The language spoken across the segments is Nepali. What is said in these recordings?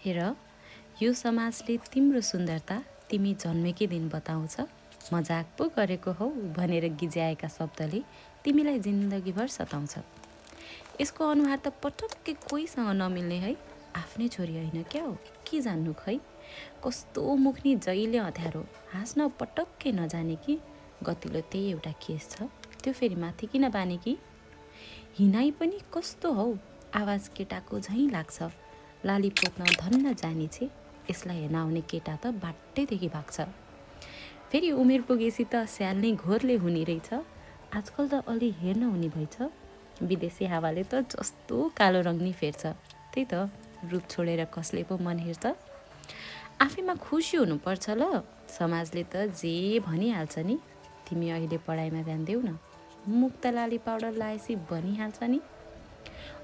हेर, यो समाजले तिम्रो सुन्दरता तिमी जन्मेकै दिन बताउँछ। मजाक पो गरेको हौ भनेर गिज्याएका शब्दले तिमीलाई जिन्दगीभर सताउँछ। यसको अनुहार त पटक्कै कोहीसँग नमिल्ने है। आफ्नै छोरी होइन क्या हो, के जान्नु खै। कस्तो मुखनी जहिले अँध्यारो, हाँस्न पटक्कै नजाने कि। गतिलो त्यही एउटा केस छ, त्यो फेरि माथि किन बाने कि। हिँडाइ पनि कस्तो हौ, आवाज केटाको झैँ लाग्छ। लाली पोत्न धन्न जानी छे, यसलाई हेर्न आउने केटा त बाटैदेखि भाग्छ। फेरि उमेर पुगेपछि त स्याल नै घोरले हुने रहेछ। आजकल त अलि हेर्न हुने भएछ। विदेशी हावाले त जस्तो कालो रङ नि फेर्छ। त्यही त, रूप छोडेर कसले पो मन हेर्छ। आफैमा खुसी हुनुपर्छ ल, समाजले त जे भनिहाल्छ नि। तिमी अहिले पढाइमा ध्यान देऊ न, मुख त लाली पाउडर लाएपछि बनिहाल्छ नि।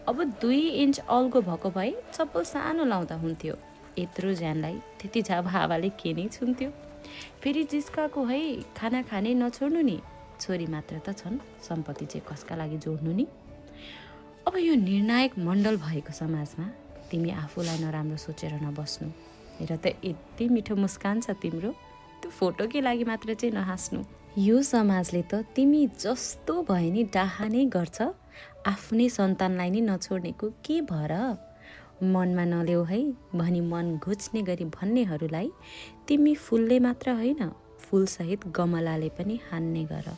अब 2 इन्च अल्गो भएको भए चप्पल सानो लाउँदा हुन्थ्यो। यत्रो ज्यानलाई त्यति झाप हावाले के नै छुन्थ्यो। फेरि जिस्काको है, खाना खाने नछोड्नु नि। छोरी मात्र त छन्, सम्पत्ति चाहिँ कसका लागि जोड्नु नि। अब यो निर्णायक मण्डल भएको समाजमा तिमी आफूलाई नराम्रो सोचेर नबस्नु। हेर त यति मिठो मुस्कान छ तिम्रो, त्यो फोटोकै लागि मात्र चाहिँ नहाँस्नु। यो समाजले त तिमी जस्तो भए नि डाहा नै गर्छ। आफ्नै सन्तानलाई नि नछोड्नेको के भर। मनमा नलेऊ है भनी मन घुच्ने गरी भन्नेहरूलाई तिमी फुलले मात्र होइन, फुलसहित गमलाले पनि हान्ने गर।